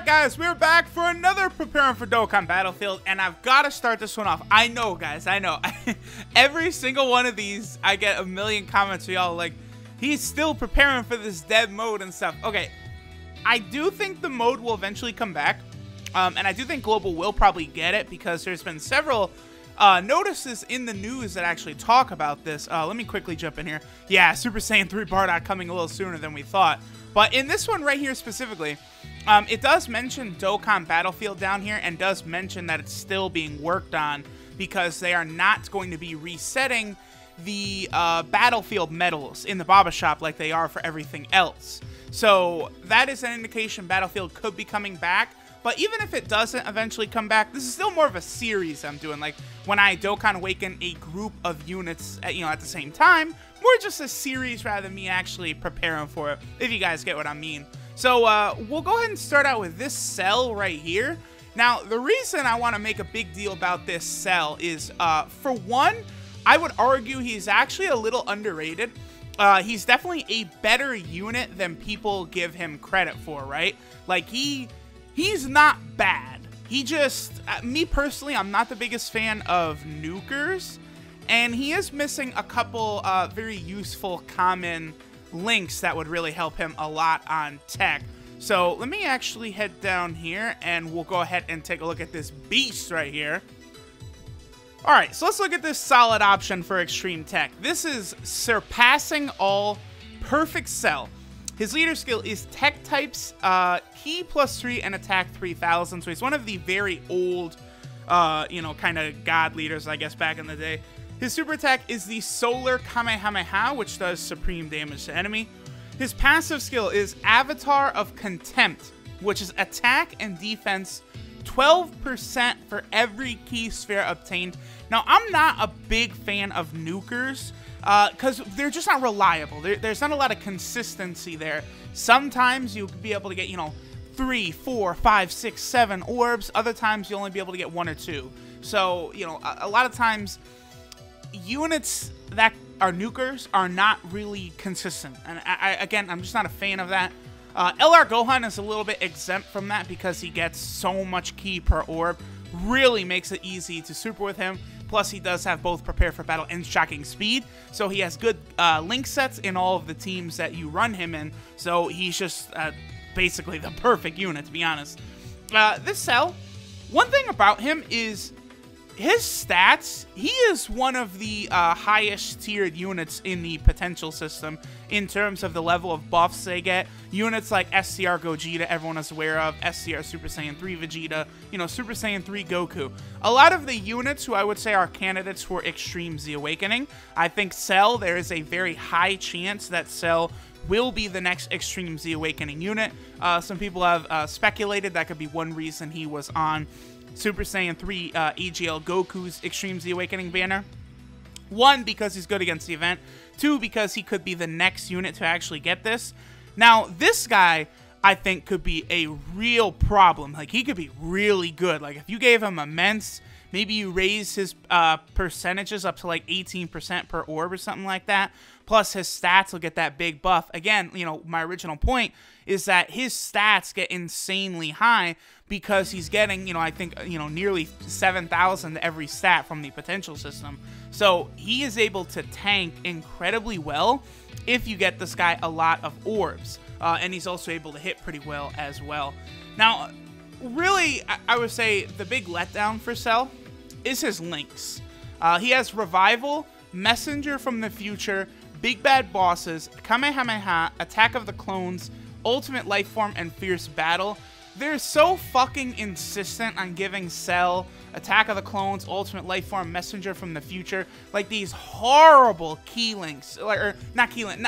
guys, we're back for another Preparing for Dokkan Battlefield, and I've got to start this one off. I know, guys, I know. Every single one of these, I get a million comments for y'all like, he's still preparing for this dead mode and stuff. Okay, I do think the mode will eventually come back, and I do think Global will probably get it because there's been several notices in the news that actually talk about this. Let me quickly jump in here. Yeah, Super Saiyan 3 Bardock coming a little sooner than we thought. But in this one right here specifically, it does mention Dokkan Battlefield down here and does mention that it's still being worked on because they are not going to be resetting the Battlefield medals in the Baba Shop like they are for everything else. So that is an indication Battlefield could be coming back. But even if it doesn't eventually come back, this is still more of a series I'm doing. Like when I Dokkan Awaken a group of units at, at the same time, more just a series rather than me actually preparing for it, if you guys get what I mean. So we'll go ahead and start out with this cell right here. Now, the reason I want to make a big deal about this cell is, for one, I would argue he's actually a little underrated. He's definitely a better unit than people give him credit for, right? Like, he's not bad. He just, me personally, I'm not the biggest fan of nukers, and he is missing a couple very useful common links that would really help him a lot on tech. So let me actually head down here, and we'll go ahead and take a look at this beast right here. Alright, so let's look at this solid option for extreme tech. This is surpassing all perfect cell. His leader skill is Tech Types, Ki +3 and Attack 3000. So he's one of the very old, kind of god leaders, I guess, back in the day. His super attack is the Solar Kamehameha, which does supreme damage to enemy. His passive skill is Avatar of Contempt, which is attack and defense 12% for every key sphere obtained. Now, I'm not a big fan of nukers, because they're just not reliable. There's not a lot of consistency there. Sometimes you'll be able to get, 3, 4, 5, 6, 7 orbs. Other times you'll only be able to get 1 or 2. So, a lot of times units that are nukers are not really consistent. And again, I'm just not a fan of that. LR Gohan is a little bit exempt from that because he gets so much ki per orb. Really makes it easy to super with him. Plus, he does have both Prepare for Battle and Shocking Speed, so he has good link sets in all of the teams that you run him in, so he's just basically the perfect unit, to be honest. This cell, one thing about him is his stats. He is one of the highest tiered units in the potential system in terms of the level of buffs they get. Units like SCR Gogeta, everyone is aware of, SCR Super Saiyan 3 Vegeta, Super Saiyan 3 Goku. A lot of the units who I would say are candidates for Extreme Z Awakening. I think Cell, there is a very high chance that Cell will be the next Extreme Z Awakening unit. Some people have speculated that could be one reason he was on Super Saiyan 3 AGL Goku's Extreme Z Awakening banner. 1, because he's good against the event. 2, because he could be the next unit to actually get this. Now, this guy, I think, could be a real problem. Like, he could be really good. Like, if you gave him immense, maybe you raise his percentages up to like 18% per orb or something like that. Plus, his stats will get that big buff. Again, my original point is that his stats get insanely high because he's getting, I think, nearly 7,000 every stat from the potential system. So he is able to tank incredibly well if you get this guy a lot of orbs. And he's also able to hit pretty well as well. Now, really, I would say the big letdown for Cell is his links. He has Revival, Messenger from the Future, Big Bad Bosses, Kamehameha, Attack of the Clones, Ultimate Lifeform, and Fierce Battle. They're so fucking insistent on giving Cell Attack of the Clones, Ultimate Lifeform, Messenger from the Future, like these horrible key links, or not key links,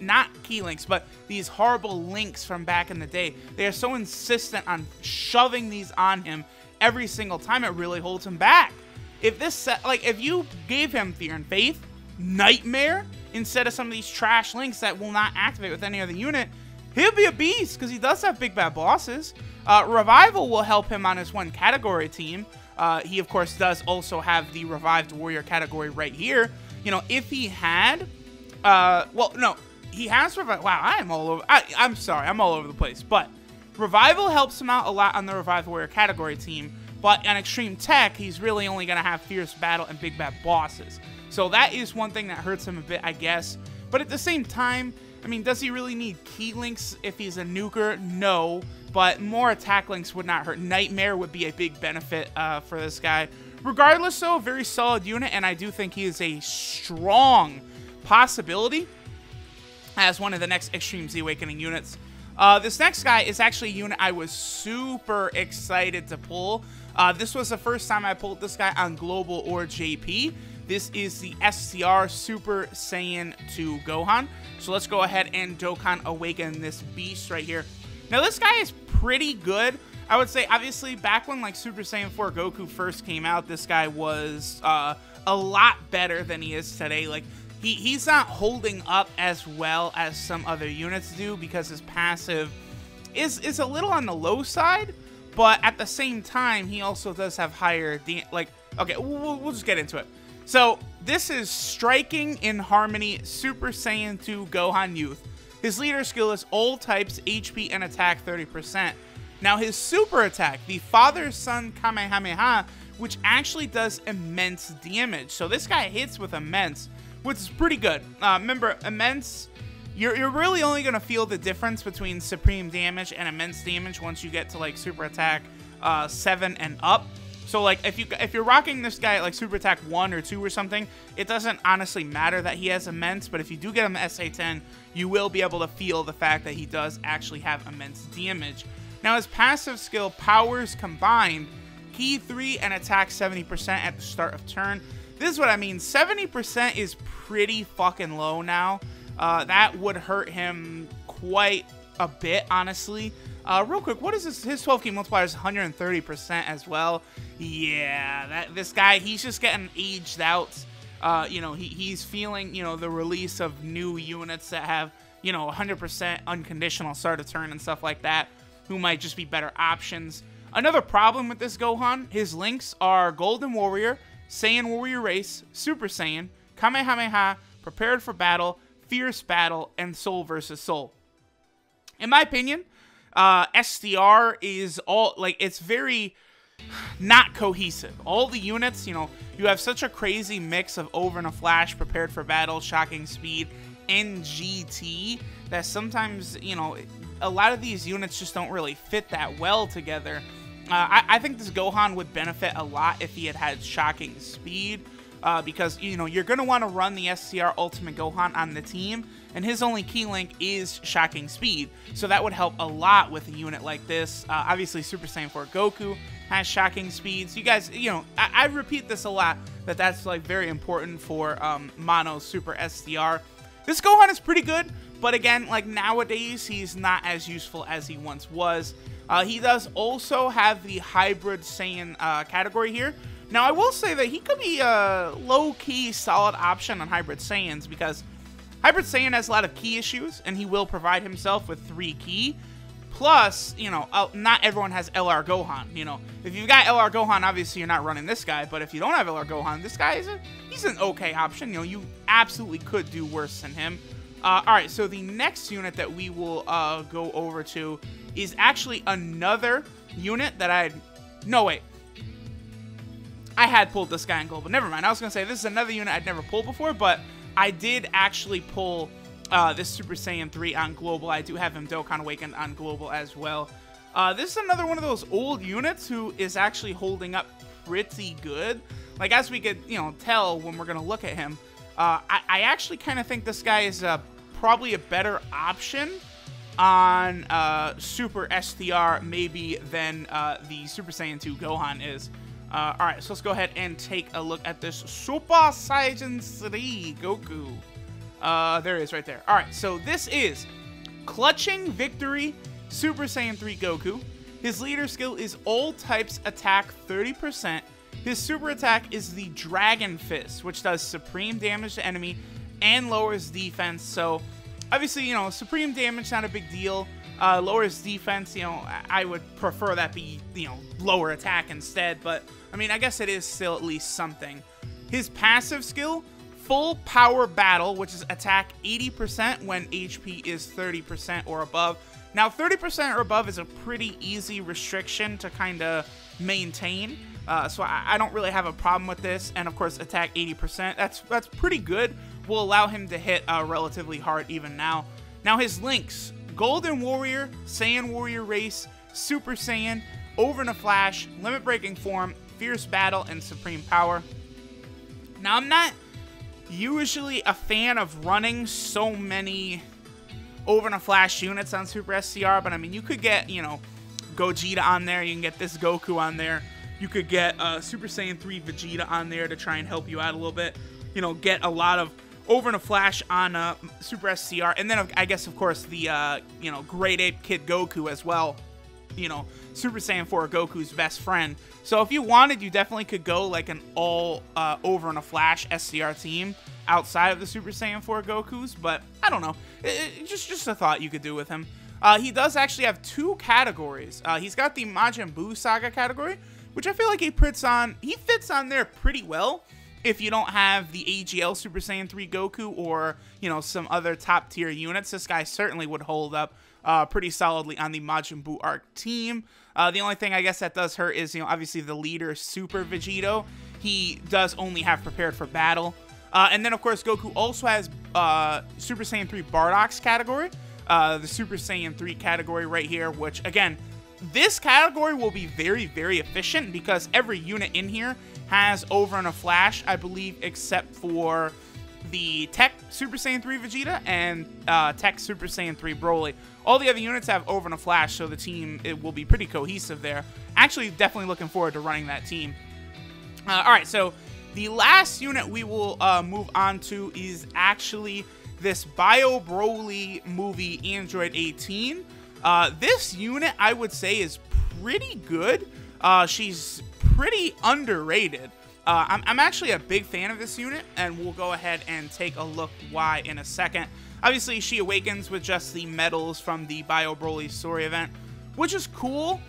not key links, but these horrible links from back in the day. They are so insistent on shoving these on him every single time. It really holds him back. If this set, if you gave him Fear and Faith, Nightmare, instead of some of these trash links that will not activate with any other unit, he'll be a beast because he does have Big Bad Bosses. Revival will help him on his 1 category team. He, of course, does also have the Revived Warrior category right here. If he had, well, no, he has Revival. Wow, I'm all over. I'm sorry, I'm all over the place. But Revival helps him out a lot on the Revive Warrior category team, but on Extreme Tech, he's really only going to have Fierce Battle and Big Bad Bosses. So that is one thing that hurts him a bit, I guess. But at the same time, I mean, does he really need key links if he's a nuker? No, but more attack links would not hurt. Nightmare would be a big benefit for this guy. Regardless, though, a very solid unit, and I do think he is a strong possibility as one of the next Extreme Z Awakening units. This next guy is actually a unit I was super excited to pull. This was the first time I pulled this guy on Global or JP. This is the SCR Super Saiyan 2 Gohan. So let's go ahead and Dokkan Awaken this beast right here. Now this guy is pretty good. I would say, obviously, back when like Super Saiyan 4 Goku first came out, this guy was a lot better than he is today. Like, he's not holding up as well as some other units do because his passive is a little on the low side, but at the same time, he also does have higher, okay, we'll just get into it. So, this is Striking in Harmony Super Saiyan 2 Gohan Youth. His leader skill is all types, HP, and attack 30%. Now, his super attack, the Father-Son Kamehameha, which actually does immense damage. So, this guy hits with immense, which is pretty good. Remember, immense, you're really only going to feel the difference between supreme damage and immense damage once you get to, like, super attack 7 and up. So, like, if you're rocking this guy at, like, super attack 1 or 2 or something, it doesn't honestly matter that he has immense, but if you do get him to SA10, you will be able to feel the fact that he does actually have immense damage. Now, his passive skill, Powers Combined, Key 3 and attack 70% at the start of turn. This is what I mean. 70% is pretty fucking low now. That would hurt him quite a bit, honestly. Real quick, what is this? His 12 key multiplier is 130% as well. Yeah, this guy, he's just getting aged out. You know, he's feeling, you know, the release of new units that have, you know, 100% unconditional start of turn and stuff like that, who might just be better options. Another problem with this Gohan, his links are Golden Warrior, Saiyan Warrior Race, Super Saiyan, Kamehameha, Prepared for Battle, Fierce Battle, and Soul versus Soul. In my opinion, SDR is all, like, it's very not cohesive. All the units, you know, you have such a crazy mix of Over in a Flash, Prepared for Battle, Shocking Speed, and GT that sometimes, you know, a lot of these units just don't really fit that well together. I think this Gohan would benefit a lot if he had Shocking Speed, because, you know, you're going to want to run the SCR Ultimate Gohan on the team, and his only key link is Shocking Speed, so that would help a lot with a unit like this. Obviously, Super Saiyan 4 Goku has Shocking Speed, so you guys, you know, I repeat this a lot, that's, like, very important for Mono Super SDR. This Gohan is pretty good, but again, like, nowadays, he's not as useful as he once was. He does also have the Hybrid Saiyan category here. Now, I will say that he could be a low-key solid option on Hybrid Saiyans because Hybrid Saiyan has a lot of key issues, and he will provide himself with 3 key. Plus, you know, not everyone has LR Gohan. You know, if you've got LR Gohan, obviously you're not running this guy. But if you don't have LR Gohan, this guy he's an okay option. You know, you absolutely could do worse than him. All right, so the next unit that we will go over to is actually another unit that no, wait. I had pulled this guy in Global. Never mind. I was going to say this is another unit I'd never pulled before, but I did actually pull this Super Saiyan 3 on Global. I do have him Dokkan Awakened on Global as well. This is another one of those old units who is actually holding up pretty good. Like, as we could, you know, tell when we're going to look at him, I actually kind of think this guy is probably a better option on Super SDR maybe than the Super Saiyan 2 Gohan is. Alright, so let's go ahead and take a look at this Super Saiyan 3 Goku. There it is right there. Alright, so this is Clutching Victory Super Saiyan 3 Goku. His leader skill is all types attack 30%. His super attack is the Dragon Fist, which does supreme damage to enemy and lowers defense. So, obviously, you know, supreme damage, not a big deal. Lowers defense, you know, I would prefer that be, you know, lower attack instead. But, I mean, I guess it is still at least something. His passive skill, Full Power Battle, which is attack 80% when HP is 30% or above. Now, 30% or above is a pretty easy restriction to kind of maintain. So I don't really have a problem with this. And of course, attack 80%. That's pretty good. Will allow him to hit relatively hard even now. Now his links: Golden Warrior, Saiyan Warrior Race, Super Saiyan, Over in a Flash, Limit Breaking Form, Fierce Battle, and Supreme Power. Now I'm not usually a fan of running so many Over in a Flash units on Super SCR, but I mean, you could get, you know, Gogeta on there, you can get this Goku on there, you could get Super Saiyan 3 Vegeta on there to try and help you out a little bit, you know, get a lot of Over in a Flash on Super SCR, and then I guess, of course, the, you know, Great Ape Kid Goku as well, you know, Super Saiyan 4 Goku's best friend. So if you wanted, you definitely could go like an all Over in a Flash SCR team outside of the Super Saiyan 4 Gokus, but I don't know. Just a thought you could do with him. He does actually have 2 categories. He's got the Majin Buu Saga category, which I feel like he fits on there pretty well if you don't have the AGL Super Saiyan 3 Goku or, you know, some other top tier units. This guy certainly would hold up pretty solidly on the Majin Buu Arc team. The only thing I guess that does hurt is, you know, obviously the leader Super Vegito. He does only have Prepared for Battle. And then, of course, Goku also has Super Saiyan 3 Bardock's category, the Super Saiyan 3 category right here, which, again, this category will be very, very efficient because every unit in here has Over in a Flash, I believe, except for the Tech Super Saiyan 3 Vegeta and Tech Super Saiyan 3 Broly. All the other units have Over in a Flash, so the team, it will be pretty cohesive there. Actually, definitely looking forward to running that team. Alright, so the last unit we will move on to is actually this Bio Broly movie Android 18. This unit, I would say, is pretty good. She's pretty underrated. I'm actually a big fan of this unit, and we'll go ahead and take a look why in a second. Obviously, she awakens with just the medals from the Bio Broly story event, which is cool.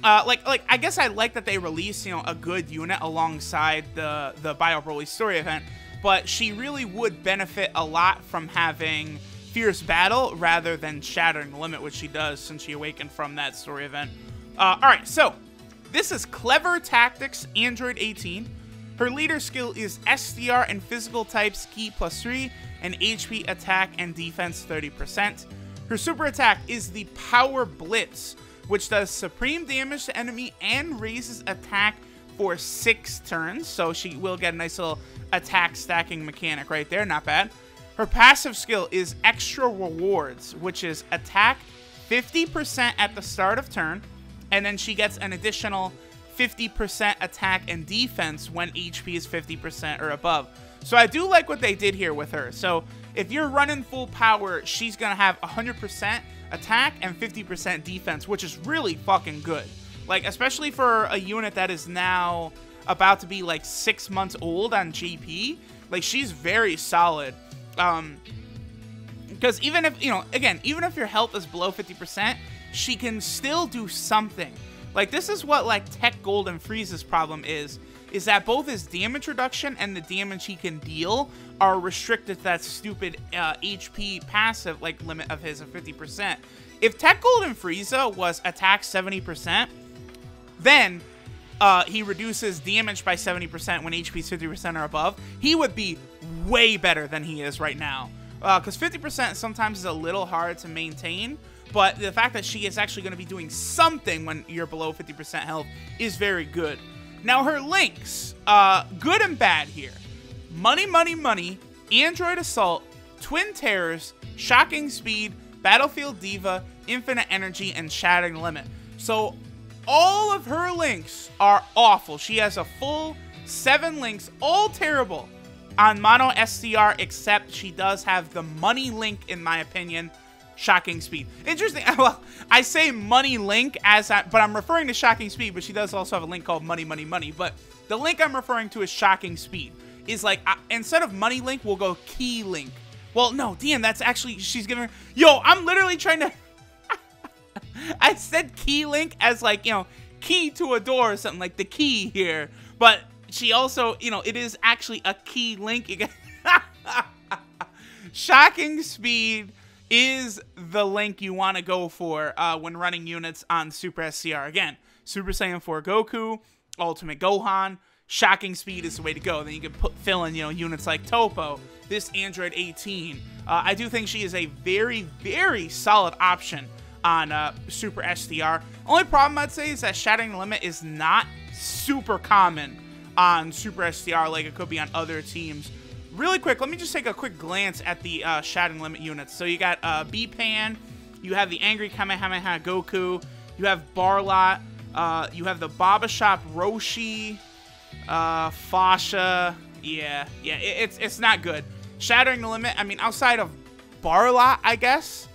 I guess I like that they released, you know, a good unit alongside the Bio Broly story event, but she really would benefit a lot from having Fierce Battle rather than Shattering the Limit, which she does since she awakened from that story event. Alright, so this is Clever Tactics Android 18. Her leader skill is SDR and physical types Ki +3 and HP attack and defense 30%. Her super attack is the Power Blitz, which does supreme damage to enemy and raises attack for 6 turns. So she will get a nice little attack stacking mechanic right there. Not bad. Her passive skill is Extra Rewards, which is attack 50% at the start of turn, and then she gets an additional 50% attack and defense when HP is 50% or above. So I do like what they did here with her. So if you're running full power, she's going to have 100% attack and 50% defense, which is really fucking good. Like, especially for a unit that is now about to be like 6 months old on GP, like, she's very solid. Because even if, you know, again, even if your health is below 50%, she can still do something. Like, this is what, like, Tech Golden Frieza's problem is that both his damage reduction and the damage he can deal are restricted to that stupid HP passive, like, limit of his of 50%. If Tech Golden Frieza was attack 70%, then he reduces damage by 70% when HP is 50% or above, he would be way better than he is right now. Because 50% sometimes is a little hard to maintain, but the fact that she is actually going to be doing something when you're below 50% health is very good. Now, her links, good and bad here. Money, Money, Money, Android Assault, Twin Terrors, Shocking Speed, Battlefield Diva, Infinite Energy, and Shattering Limit. So, all of her links are awful. She has a full 7 links, all terrible, on Mono SCR, except she does have the money link, in my opinion, Shocking Speed. Interesting. Well, I say money link but I'm referring to Shocking Speed, but she does also have a link called Money, Money, Money. But the link I'm referring to is Shocking Speed. Is like, instead of money link, we'll go key link. Well, no, damn, that's actually, she's giving her, yo, I'm literally trying to, I said key link as like, you know, key to a door or something, like the key here. But she also, you know, it is actually a key link. Shocking Speed is the link you want to go for when running units on Super SCR. Again, Super Saiyan 4 Goku, Ultimate Gohan, Shocking Speed is the way to go. Then you can fill in, units like Topo, this Android 18. I do think she is a very, very solid option on Super SDR. Only problem I'd say is that Shattering the Limit is not super common on Super SDR like it could be on other teams. Really quick, let me just take a quick glance at the Shattering Limit units. So you got B-Pan, you have the Angry Kamehameha Goku, you have Barlot, you have the Baba Shop Roshi, Fasha. Yeah, it's not good. Shattering the Limit, I mean, outside of Barlot, I guess,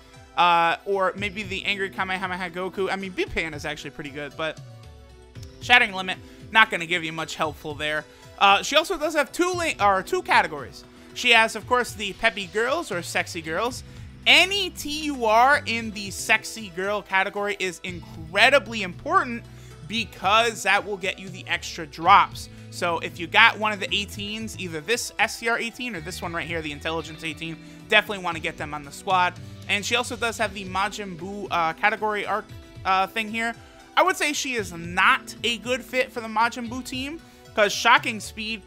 or maybe the Angry Kamehameha Goku. I mean, B-Pan is actually pretty good, but Shattering Limit, not going to give you much helpful there. She also does have two categories. She has, of course, the Peppy Girls or Sexy Girls. Any TUR in the Sexy Girl category is incredibly important because that will get you the extra drops. So if you got one of the 18s, either this SCR 18 or this one right here, the Intelligence 18, definitely want to get them on the squad. And she also does have the Majin Buu category arc thing here. I would say she is not a good fit for the Majin Buu team because Shocking Speed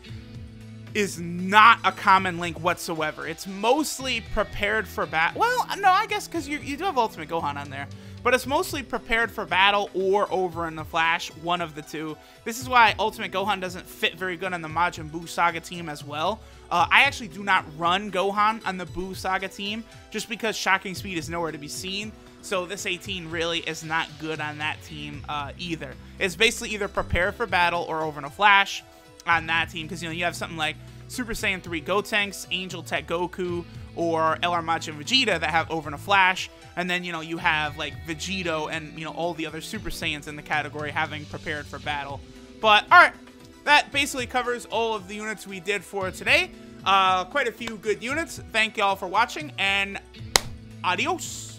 is not a common link whatsoever. It's mostly prepared for battle. Well, no, I guess because you do have Ultimate Gohan on there. But it's mostly prepared for battle or over in the Flash, one of the two. This is why Ultimate Gohan doesn't fit very good on the Majin Buu Saga team as well. I actually do not run Gohan on the Buu Saga team just because Shocking Speed is nowhere to be seen. So this 18 really is not good on that team either. It's basically either prepared for battle or over in a Flash on that team because, you have something like Super Saiyan 3 Gotenks, Angel Tech Goku, or LR Majin Vegeta that have over in a Flash. And then, you have like Vegito and, all the other Super Saiyans in the category having prepared for battle. But, alright, that basically covers all of the units we did for today. Quite a few good units. Thank y'all for watching, and adios.